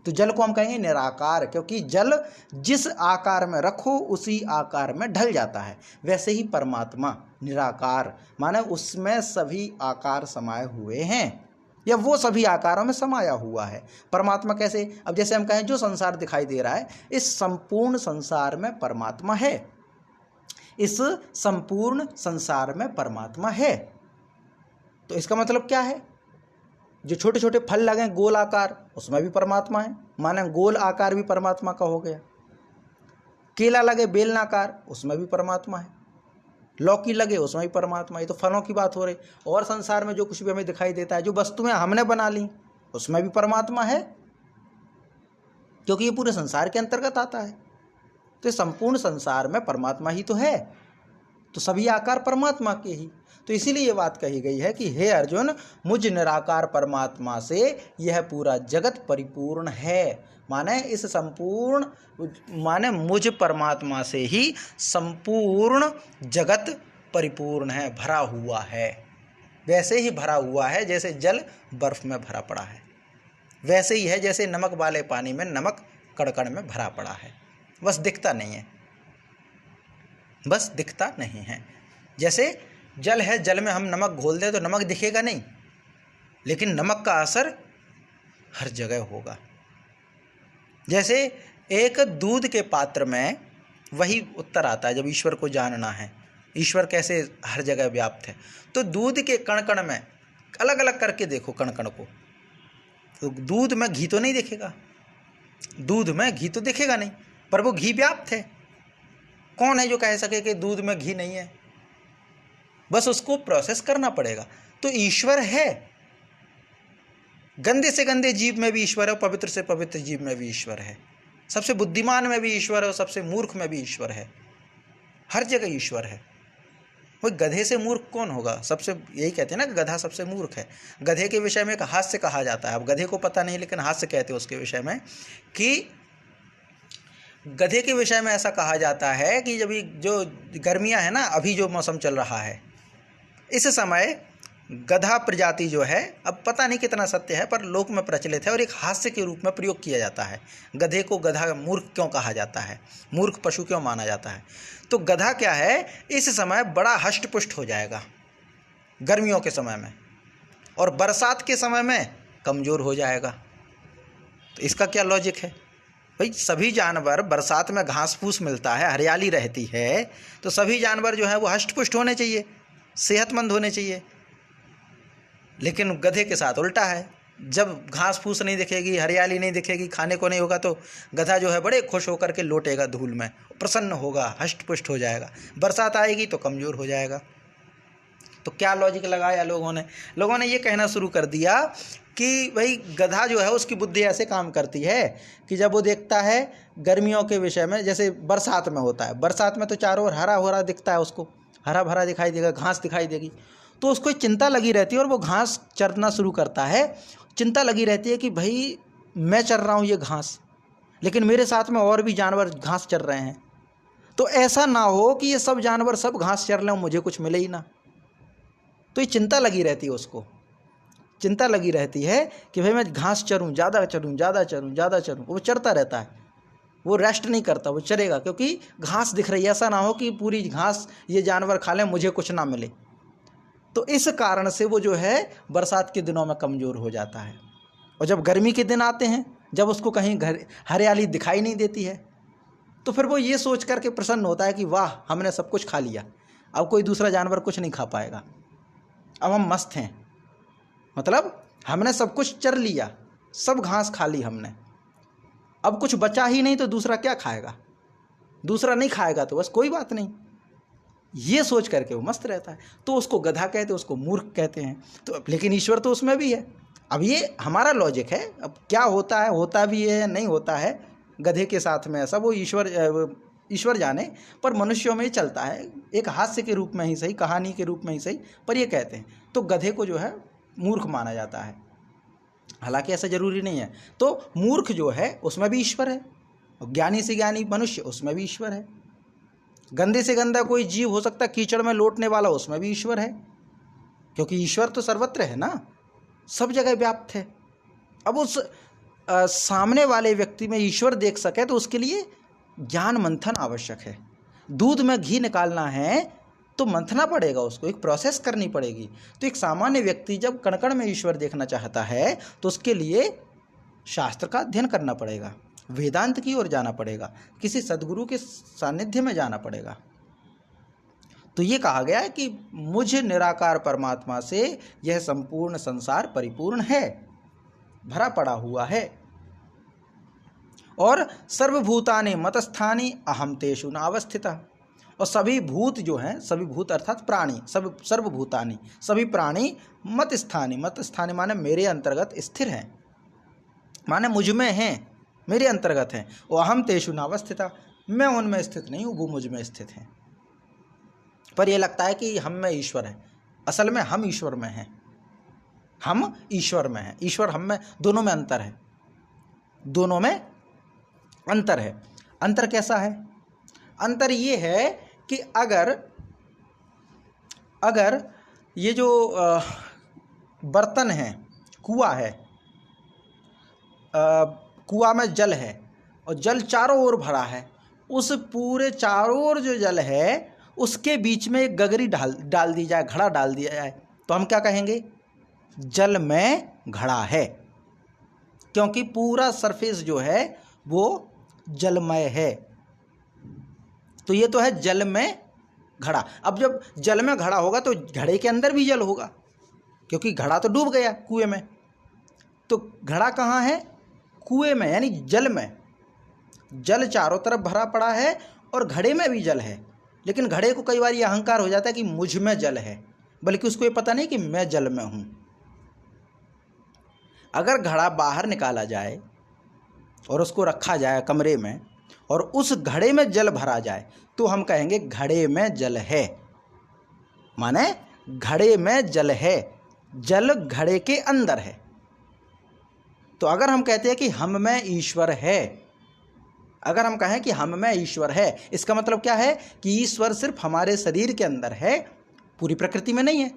तो जल को हम कहेंगे निराकार, क्योंकि जल जिस आकार में रखो उसी आकार में ढल जाता है। वैसे ही परमात्मा निराकार, माने उसमें सभी आकार समाये हुए हैं, या वो सभी आकारों में समाया हुआ है। परमात्मा कैसे? अब जैसे हम कहें जो संसार दिखाई दे रहा है, इस संपूर्ण संसार में परमात्मा है, इस संपूर्ण संसार में परमात्मा है। तो इसका मतलब क्या है? जो छोटे छोटे फल लगे गोल आकार, उसमें भी परमात्मा है, माने गोल आकार भी परमात्मा का हो गया। केला लगे बेलनाकार, उसमें भी परमात्मा है। लौकी लगे, उसमें भी परमात्मा है। ये तो फलों की बात हो रही। और संसार में जो कुछ भी हमें दिखाई देता है, जो वस्तुएं हमने बना ली, उसमें भी परमात्मा है, क्योंकि ये पूरे संसार के अंतर्गत आता है। तो संपूर्ण संसार में परमात्मा ही तो है, तो सभी आकार परमात्मा के ही। तो इसीलिए ये बात कही गई है कि हे अर्जुन, मुझ निराकार परमात्मा से यह पूरा जगत परिपूर्ण है। माने इस संपूर्ण, माने मुझ परमात्मा से ही संपूर्ण जगत परिपूर्ण है, भरा हुआ है। वैसे ही भरा हुआ है जैसे जल बर्फ में भरा पड़ा है, वैसे ही है जैसे नमक वाले पानी में नमक कड़कड़ में भरा पड़ा है, बस दिखता नहीं है, बस दिखता नहीं है। जैसे जल है, जल में हम नमक घोल दें तो नमक दिखेगा नहीं, लेकिन नमक का असर हर जगह होगा। जैसे एक दूध के पात्र में वही उत्तर आता है जब ईश्वर को जानना है, ईश्वर कैसे हर जगह व्याप्त है। तो दूध के कण कण में अलग अलग करके देखो कण कण को, तो दूध में घी तो नहीं दिखेगा, दूध में घी तो दिखेगा नहीं, पर वो घी व्याप्त है। कौन है जो कह सके कि दूध में घी नहीं है? बस उसको प्रोसेस करना पड़ेगा। तो ईश्वर है, गंदे से गंदे जीव में भी ईश्वर है, पवित्र से पवित्र जीव में भी ईश्वर है, सबसे बुद्धिमान में भी ईश्वर है और सबसे मूर्ख में भी ईश्वर है, हर जगह ईश्वर है। वो गधे से मूर्ख कौन होगा? सबसे, यही कहते हैं ना कि गधा सबसे मूर्ख है। गधे के विषय में एक हास्य कहा जाता है, अब गधे को पता नहीं लेकिन हास्य कहते हैं उसके विषय में, कि गधे के विषय में ऐसा कहा जाता है कि जब जो गर्मियां है ना, अभी जो मौसम चल रहा है, इस समय गधा प्रजाति जो है, अब पता नहीं कितना सत्य है पर लोक में प्रचलित है और एक हास्य के रूप में प्रयोग किया जाता है। गधे को गधा मूर्ख क्यों कहा जाता है, मूर्ख पशु क्यों माना जाता है? तो गधा क्या है, इस समय बड़ा हष्ट पुष्ट हो जाएगा गर्मियों के समय में, और बरसात के समय में कमज़ोर हो जाएगा। तो इसका क्या लॉजिक है भाई? सभी जानवर, बरसात में घास फूस मिलता है, हरियाली रहती है, तो सभी जानवर जो है वो हष्ट पुष्ट होने चाहिए, सेहतमंद होने चाहिए। लेकिन गधे के साथ उल्टा है, जब घास फूस नहीं दिखेगी, हरियाली नहीं दिखेगी, खाने को नहीं होगा, तो गधा जो है बड़े खुश होकर के लौटेगा धूल में, प्रसन्न होगा, हष्ट पुष्ट हो जाएगा। बरसात आएगी तो कमज़ोर हो जाएगा। तो क्या लॉजिक लगाया लोगों ने ये कहना शुरू कर दिया कि भाई गधा जो है उसकी बुद्धि ऐसे काम करती है कि जब वो देखता है गर्मियों के विषय में, जैसे बरसात में होता है, बरसात में तो चारों ओर हरा भरा दिखता है, उसको हरा भरा दिखाई देगा, घास दिखाई देगी, तो उसको चिंता लगी रहती है और वो घास चरना शुरू करता है। चिंता लगी रहती है कि भाई मैं चर रहा हूँ ये घास, लेकिन मेरे साथ में और भी जानवर घास चर रहे हैं, तो ऐसा ना हो कि ये सब जानवर सब घास चर लें और मुझे कुछ मिले ही ना। तो ये चिंता लगी रहती है, उसको चिंता लगी रहती है कि भाई मैं घास चरूँ, ज़्यादा चरूँ, ज़्यादा चरूँ, ज़्यादा चरूँ। वो चरता रहता है, वो रेस्ट नहीं करता, वो चरेगा, क्योंकि घास दिख रही है, ऐसा ना हो कि पूरी घास ये जानवर खा लें, मुझे कुछ ना मिले। तो इस कारण से वो जो है बरसात के दिनों में कमज़ोर हो जाता है। और जब गर्मी के दिन आते हैं, जब उसको कहीं हरियाली दिखाई नहीं देती है, तो फिर वो ये सोच करके प्रसन्न होता है कि वाह, हमने सब कुछ खा लिया, अब कोई दूसरा जानवर कुछ नहीं खा पाएगा, अब हम मस्त हैं, मतलब हमने सब कुछ चर लिया, सब घास खा ली हमने, अब कुछ बचा ही नहीं, तो दूसरा क्या खाएगा? दूसरा नहीं खाएगा तो बस कोई बात नहीं, ये सोच करके वो मस्त रहता है। तो उसको गधा कहते हैं, उसको मूर्ख कहते हैं। तो लेकिन ईश्वर तो उसमें भी है। अब ये हमारा लॉजिक है, अब क्या होता है, होता भी है नहीं होता है गधे के साथ में ऐसा, वो ईश्वर जाने, पर मनुष्यों में ही चलता है, एक हास्य के रूप में ही सही, कहानी के रूप में ही सही, पर ये कहते हैं। तो गधे को जो है मूर्ख माना जाता है, हालांकि ऐसा जरूरी नहीं है। तो मूर्ख जो है उसमें भी ईश्वर है, ज्ञानी से ज्ञानी मनुष्य उसमें भी ईश्वर है, गंदे से गंदा कोई जीव हो सकता है, कीचड़ में लौटने वाला, उसमें भी ईश्वर है, क्योंकि ईश्वर तो सर्वत्र है ना, सब जगह व्याप्त है। अब उस सामने वाले व्यक्ति में ईश्वर देख सके तो उसके लिए ज्ञान मंथन आवश्यक है। दूध में घी निकालना है तो मंथना पड़ेगा, उसको एक प्रोसेस करनी पड़ेगी। तो एक सामान्य व्यक्ति जब कण कण में ईश्वर देखना चाहता है तो उसके लिए शास्त्र का अध्ययन करना पड़ेगा, वेदांत की ओर जाना पड़ेगा, किसी सद्गुरु के सानिध्य में जाना पड़ेगा। तो ये कहा गया है कि मुझ निराकार परमात्मा से यह संपूर्ण संसार परिपूर्ण है, भरा पड़ा हुआ है। और सर्वभूतानि मतस्थानि अहम तेषु न अवस्थितः, और सभी भूत जो हैं, सभी भूत अर्थात प्राणी, सब सर्वभूतानि सभी प्राणी मत स्थानी माने मेरे अंतर्गत स्थिर हैं, माने मुझ में हैं, मेरे अंतर्गत हैं। वो अहम तेषु न अवस्थितः, मैं उनमें स्थित नहीं हूँ, वो मुझ में स्थित हैं। पर यह लगता है कि हम में ईश्वर है, असल में हम ईश्वर में हैं, हम ईश्वर में हैं, ईश्वर हम में, दोनों में अंतर है, दोनों में अंतर है। अंतर कैसा है? अंतर ये है कि अगर ये जो बर्तन है, कुआं है, कुआं में जल है और जल चारों ओर भरा है, उस पूरे चारों ओर जो जल है उसके बीच में एक गगरी डाल दी जाए, घड़ा डाल दिया जाए, तो हम क्या कहेंगे? जल में घड़ा है, क्योंकि पूरा सरफेस जो है वो जलमय है। तो ये तो है जल में घड़ा। अब जब जल में घड़ा होगा तो घड़े के अंदर भी जल होगा, क्योंकि घड़ा तो डूब गया कुएं में। तो घड़ा कहाँ है? कुएं में, यानी जल में। जल चारों तरफ भरा पड़ा है और घड़े में भी जल है, लेकिन घड़े को कई बार ये अहंकार हो जाता है कि मुझ में जल है, बल्कि उसको ये पता नहीं कि मैं जल में हूँ। अगर घड़ा बाहर निकाला जाए और उसको रखा जाए कमरे में और उस घड़े में जल भरा जाए तो हम कहेंगे घड़े में जल है, माने घड़े में जल है, जल घड़े के अंदर है। तो अगर हम कहते हैं कि हम में ईश्वर है, अगर हम कहें कि हम में ईश्वर है, इसका मतलब क्या है कि ईश्वर सिर्फ हमारे शरीर के अंदर है, पूरी प्रकृति में नहीं है।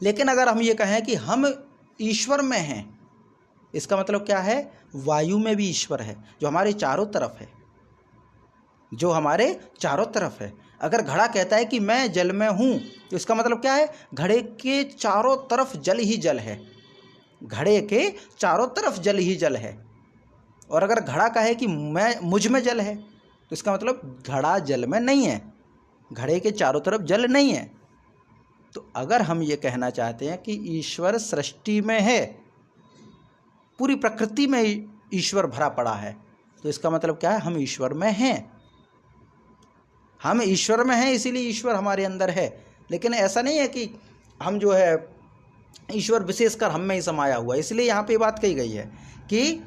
लेकिन अगर हम ये कहें कि हम ईश्वर में हैं, इसका मतलब क्या है? वायु में भी ईश्वर है, जो हमारे चारों तरफ है, जो हमारे चारों तरफ है। अगर घड़ा कहता है कि मैं जल में हूँ, तो इसका मतलब क्या है? घड़े के चारों तरफ जल ही जल है, घड़े के चारों तरफ जल ही जल है। और अगर घड़ा कहे कि मैं मुझ में जल है, तो इसका मतलब घड़ा जल में नहीं है, घड़े के चारों तरफ जल नहीं है। तो अगर हम ये कहना चाहते हैं कि ईश्वर सृष्टि में है, पूरी प्रकृति में ईश्वर भरा पड़ा है, तो इसका मतलब क्या है? हम ईश्वर में हैं, हम ईश्वर में हैं, इसीलिए ईश्वर हमारे अंदर है। लेकिन ऐसा नहीं है कि हम जो है ईश्वर विशेषकर हम में ही समाया हुआ। इसलिए यहाँ पे बात कही गई है कि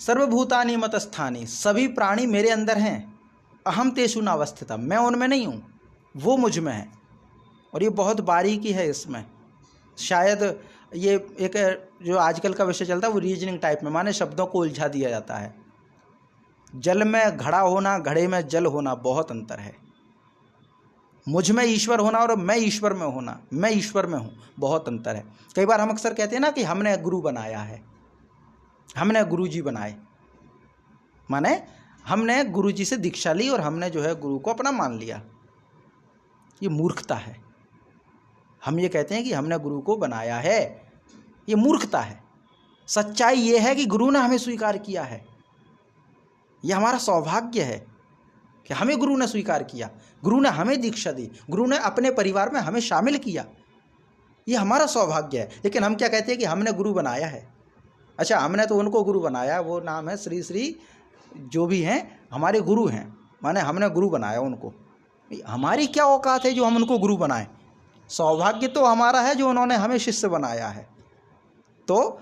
सर्वभूतानि मतस्थानि, सभी प्राणी मेरे अंदर हैं, अहम तेषु न अवस्थितः, मैं उनमें नहीं हूँ, वो मुझ में है। और ये बहुत बारीकी है इसमें। शायद ये एक जो आजकल का विषय चलता है वो रीजनिंग टाइप में, माने शब्दों को उलझा दिया जाता है। जल में घड़ा होना, घड़े में जल होना, बहुत अंतर है। मुझ में ईश्वर होना और मैं ईश्वर में होना, मैं ईश्वर में हूँ, बहुत अंतर है। कई बार हम अक्सर कहते हैं ना कि हमने गुरु बनाया है, हमने गुरुजी बनाए, माने हमने गुरुजी से दीक्षा ली और हमने जो है गुरु को अपना मान लिया। ये मूर्खता है। हम ये कहते हैं कि हमने गुरु को बनाया है, ये मूर्खता है। सच्चाई ये है कि गुरु ने हमें स्वीकार किया है, यह हमारा सौभाग्य है कि हमें गुरु ने स्वीकार किया, गुरु ने हमें दीक्षा दी, गुरु ने अपने परिवार में हमें शामिल किया, ये हमारा सौभाग्य है। लेकिन हम क्या कहते हैं कि हमने गुरु बनाया है। अच्छा, हमने तो उनको गुरु बनाया, वो नाम है श्री श्री जो भी हैं हमारे गुरु हैं, माने हमने गुरु बनाया उनको। हमारी क्या औकात है जो हम उनको गुरु बनाएं? सौभाग्य तो हमारा है जो उन्होंने हमें शिष्य बनाया है। तो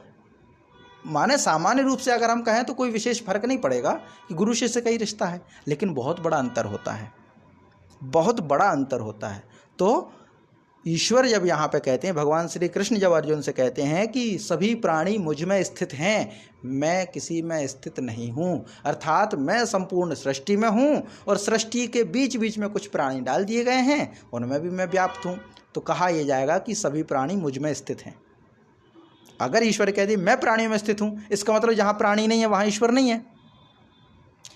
माने सामान्य रूप से अगर हम कहें तो कोई विशेष फर्क नहीं पड़ेगा कि गुरु शिष्य का ही रिश्ता है, लेकिन बहुत बड़ा अंतर होता है, बहुत बड़ा अंतर होता है। तो ईश्वर जब यहाँ पे कहते हैं, भगवान श्री कृष्ण जब अर्जुन से कहते हैं कि सभी प्राणी मुझ में स्थित हैं, मैं किसी में स्थित नहीं हूँ, अर्थात मैं संपूर्ण सृष्टि में हूँ और सृष्टि के बीच बीच में कुछ प्राणी डाल दिए गए हैं, उनमें भी मैं व्याप्त हूँ। तो कहा यह जाएगा कि सभी प्राणी मुझ में स्थित हैं। अगर ईश्वर कह दी मैं प्राणियों में स्थित हूँ, इसका मतलब जहाँ प्राणी नहीं है वहाँ ईश्वर नहीं है।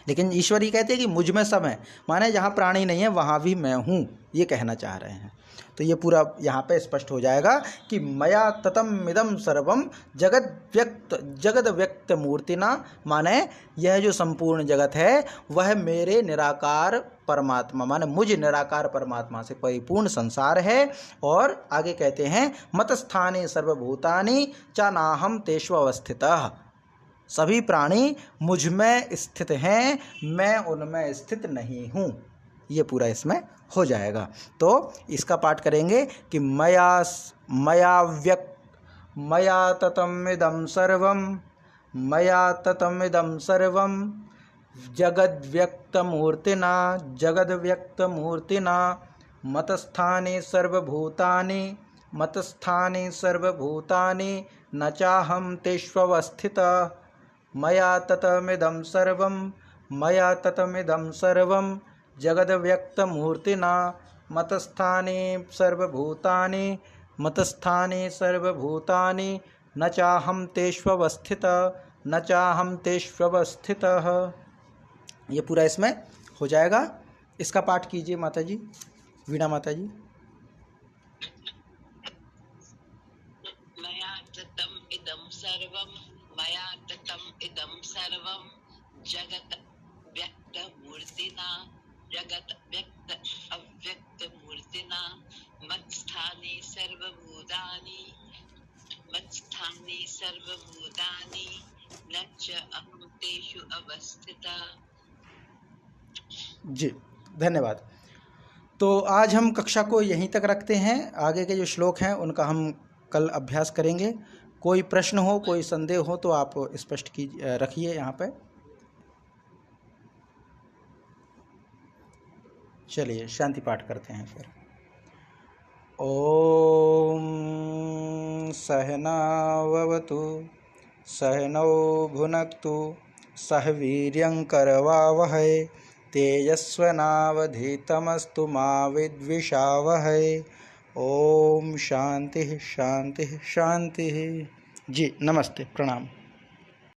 लेकिन ईश्वर ही कहते हैं कि मुझ में सब है, माने जहाँ प्राणी नहीं है वहाँ भी मैं हूँ, ये कहना चाह रहे हैं। तो ये पूरा यहाँ पे स्पष्ट हो जाएगा कि मया ततम इदम सर्वम जगद व्यक्त मूर्तिना, माने यह जो संपूर्ण जगत है वह मेरे निराकार परमात्मा, माने मुझ निराकार परमात्मा से परिपूर्ण संसार है। और आगे कहते हैं मतस्थाने सर्वभूतानि च नाहं तेषु अवस्थितः, सभी प्राणी मुझ में स्थित हैं, मैं उनमें स्थित नहीं हूँ। ये पूरा इसमें हो जाएगा। तो इसका पाठ करेंगे कि मया ततमिदं सर्वं जगद्व्यक्तमूर्तिना मतस्थाने सर्वभूतानि न चाहं तेष्वस्थितः। मया ततमिदं सर्वं जगद्व्यक्तमूर्तिना मतस्थाने सर्वभूतानि न चाहं तेष्वस्थितः। ये पूरा इसमें हो जाएगा। इसका पाठ कीजिए माता जी, वीणा माता जी। मया ततम इदं सर्वं जगत व्यक्त मूर्तिना जगत व्यक्त अव्यक्त मूर्तिना मत्स्थाने सर्वभूतानि न च अहं तेषु अवस्थितः। जी धन्यवाद। तो आज हम कक्षा को यहीं तक रखते हैं। आगे के जो श्लोक हैं उनका हम कल अभ्यास करेंगे। कोई प्रश्न हो, कोई संदेह हो तो आप स्पष्ट कीजिए, रखिए यहाँ पे। चलिए शांति पाठ करते हैं फिर। ओम सहनाववतु सहनौ भुनक्तु सह वीर्यं करवावहै तेजस्विनावधीतमस्तु मा विद्विषावहै। ओम शांति शांति शांति। जी नमस्ते, प्रणाम।